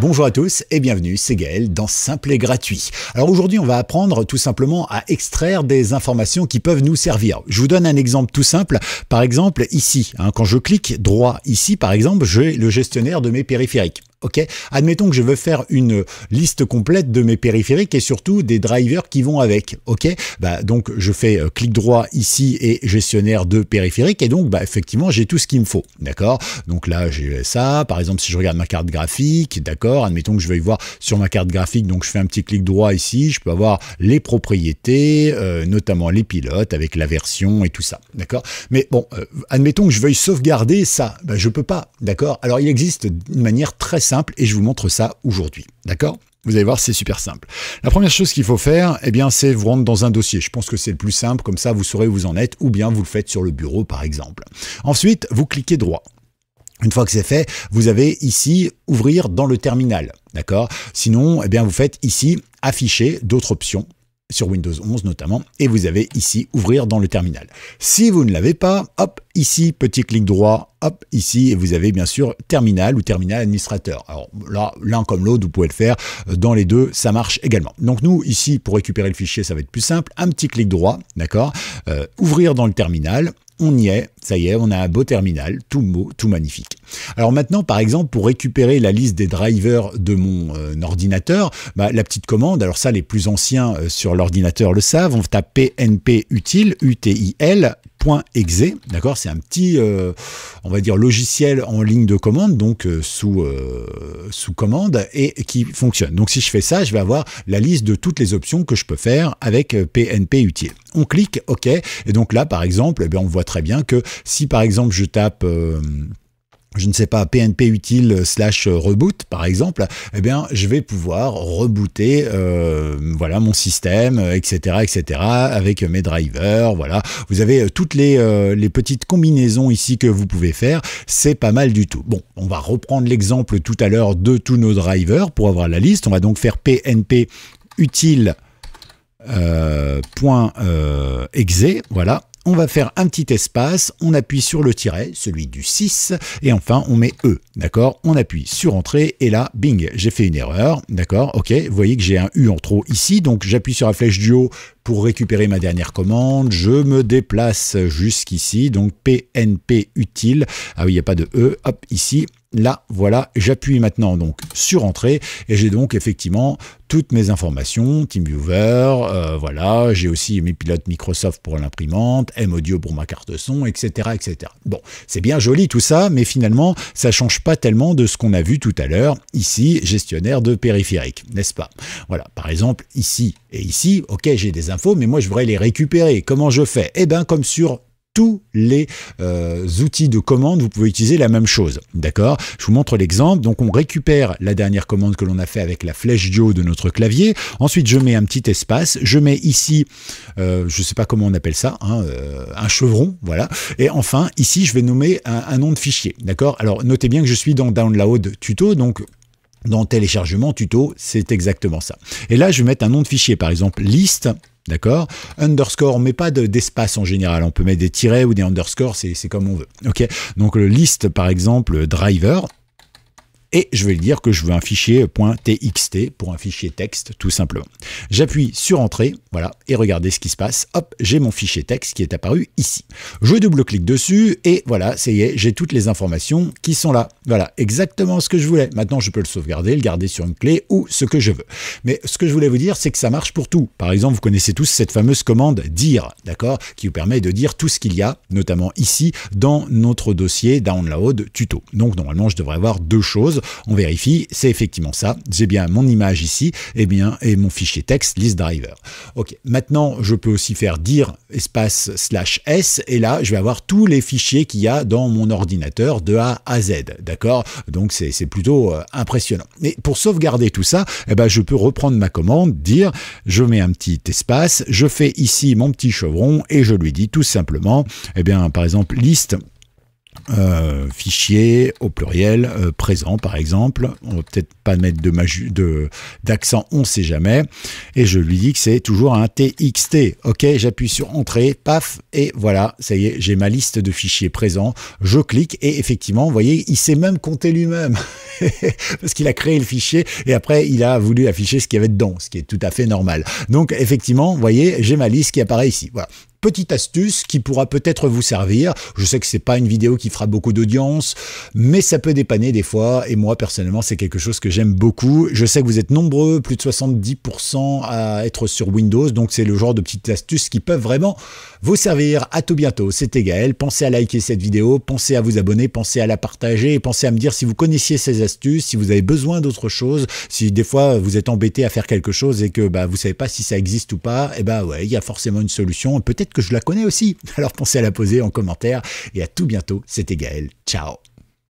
Bonjour à tous et bienvenue, c'est Gaël dans Simple et Gratuit. Alors aujourd'hui on va apprendre tout simplement à extraire des informations qui peuvent nous servir. Je vous donne un exemple tout simple, par exemple ici, quand je clique droit ici par exemple, j'ai le gestionnaire de mes périphériques. Ok, admettons que je veux faire une liste complète de mes périphériques et surtout des drivers qui vont avec. Ok, donc je fais clic droit ici et gestionnaire de périphériques et donc effectivement j'ai tout ce qu'il me faut. D'accord, donc là j'ai ça. Par exemple si je regarde ma carte graphique, d'accord, admettons que je veuille voir sur ma carte graphique, donc je fais un petit clic droit ici, je peux avoir les propriétés, notamment les pilotes avec la version et tout ça. D'accord, mais bon, admettons que je veuille sauvegarder ça, je peux pas. D'accord, alors il existe une manière très simple et je vous montre ça aujourd'hui, d'accord? Vous allez voir, c'est super simple. La première chose qu'il faut faire, c'est vous rendre dans un dossier. Je pense que c'est le plus simple, comme ça vous saurez où vous en êtes, ou bien vous le faites sur le bureau par exemple. Ensuite, vous cliquez droit. Une fois que c'est fait, vous avez ici ouvrir dans le terminal, d'accord? Sinon, vous faites ici afficher d'autres options, sur Windows 11 notamment, et vous avez ici ouvrir dans le terminal. Si vous ne l'avez pas, hop, ici, petit clic droit, hop, ici, et vous avez bien sûr terminal ou terminal administrateur. Alors là, l'un comme l'autre, vous pouvez le faire dans les deux, ça marche également. Donc nous, ici, pour récupérer le fichier, ça va être plus simple, un petit clic droit, d'accord, ouvrir dans le terminal. On y est, ça y est, on a un beau terminal, tout beau, tout magnifique. Alors maintenant, par exemple, pour récupérer la liste des drivers de mon ordinateur, la petite commande, alors ça, les plus anciens sur l'ordinateur le savent, on tape pnp util, util, .exe, d'accord, c'est un petit, on va dire, logiciel en ligne de commande, donc sous commande, et qui fonctionne. Donc si je fais ça, je vais avoir la liste de toutes les options que je peux faire avec pnp util. On clique OK, et donc là, par exemple, on voit très bien que si par exemple je tape je ne sais pas, pnp util / reboot par exemple, je vais pouvoir rebooter voilà, mon système, etc., avec mes drivers, voilà. Vous avez toutes les petites combinaisons ici que vous pouvez faire, c'est pas mal du tout. Bon, on va reprendre l'exemple tout à l'heure de tous nos drivers pour avoir la liste. On va donc faire pnp util .exe, voilà. On va faire un petit espace, on appuie sur le tiret, celui du 6, et enfin on met E, d'accord? On appuie sur Entrée, et là, bing, j'ai fait une erreur, d'accord? Ok, vous voyez que j'ai un U en trop ici, donc j'appuie sur la flèche du haut pour récupérer ma dernière commande, je me déplace jusqu'ici, donc pnp util, ah oui, il n'y a pas de E, hop, ici, là, voilà, j'appuie maintenant donc sur Entrée, et j'ai donc effectivement toutes mes informations, TeamViewer, voilà, j'ai aussi mes pilotes Microsoft pour l'imprimante, M-Audio pour ma carte son, etc., etc. Bon, c'est bien joli tout ça, mais finalement, ça change pas tellement de ce qu'on a vu tout à l'heure, ici, gestionnaire de périphériques, n'est-ce pas? Voilà, par exemple, ici et ici, ok, j'ai des infos, mais moi je voudrais les récupérer. Comment je fais? Comme sur tous les outils de commande, vous pouvez utiliser la même chose, d'accord? Je vous montre l'exemple. Donc on récupère la dernière commande que l'on a fait avec la flèche du haut de notre clavier. Ensuite je mets un petit espace, je mets ici, je ne sais pas comment on appelle ça, un chevron, voilà. Et enfin ici je vais nommer un nom de fichier, d'accord? Alors notez bien que je suis dans Download Tuto, donc dans téléchargement tuto, c'est exactement ça. Et là je vais mettre un nom de fichier, par exemple liste. D'accord, underscore, on ne met pas d'espace en général, on peut mettre des tirets ou des underscores, c'est comme on veut. Ok, donc le liste par exemple driver, et je vais lui dire que je veux un fichier .txt pour un fichier texte tout simplement. J'appuie sur Entrée, voilà, et regardez ce qui se passe. Hop, j'ai mon fichier texte qui est apparu ici. Je double-clique dessus et voilà, ça y est, j'ai toutes les informations qui sont là. Voilà, exactement ce que je voulais. Maintenant, je peux le sauvegarder, le garder sur une clé ou ce que je veux. Mais ce que je voulais vous dire, c'est que ça marche pour tout. Par exemple, vous connaissez tous cette fameuse commande dire, d'accord, qui vous permet de dire tout ce qu'il y a, notamment ici, dans notre dossier Download Tuto. Donc, normalement, je devrais avoir deux choses. On vérifie, c'est effectivement ça. J'ai bien mon image ici et mon fichier texte list driver. Ok, maintenant je peux aussi faire dire espace /s et là je vais avoir tous les fichiers qu'il y a dans mon ordinateur de A à Z. D'accord, donc c'est plutôt impressionnant. Et pour sauvegarder tout ça, je peux reprendre ma commande, dire, je mets un petit espace, je fais ici mon petit chevron et je lui dis tout simplement, par exemple liste fichier au pluriel présent par exemple, on va peut-être pas mettre d'accent, on sait jamais, et je lui dis que c'est toujours un TXT. Ok, j'appuie sur entrée, paf, et voilà, ça y est, j'ai ma liste de fichiers présents, je clique et effectivement, vous voyez, il s'est même compté lui-même parce qu'il a créé le fichier et après il a voulu afficher ce qu'il y avait dedans, ce qui est tout à fait normal. Donc effectivement, vous voyez, j'ai ma liste qui apparaît ici. Voilà. Petite astuce qui pourra peut-être vous servir. Je sais que c'est pas une vidéo qui fera beaucoup d'audience, mais ça peut dépanner des fois. Et moi, personnellement, c'est quelque chose que j'aime beaucoup. Je sais que vous êtes nombreux, plus de 70% à être sur Windows. Donc, c'est le genre de petites astuces qui peuvent vraiment vous servir. À tout bientôt. C'était Gaël. Pensez à liker cette vidéo, pensez à vous abonner, pensez à la partager et pensez à me dire si vous connaissiez ces astuces, si vous avez besoin d'autre chose, si des fois vous êtes embêté à faire quelque chose et que vous savez pas si ça existe ou pas, et ouais, il y a forcément une solution. Peut-être que je la connais aussi. Alors pensez à la poser en commentaire et à tout bientôt. C'était Gaël. Ciao.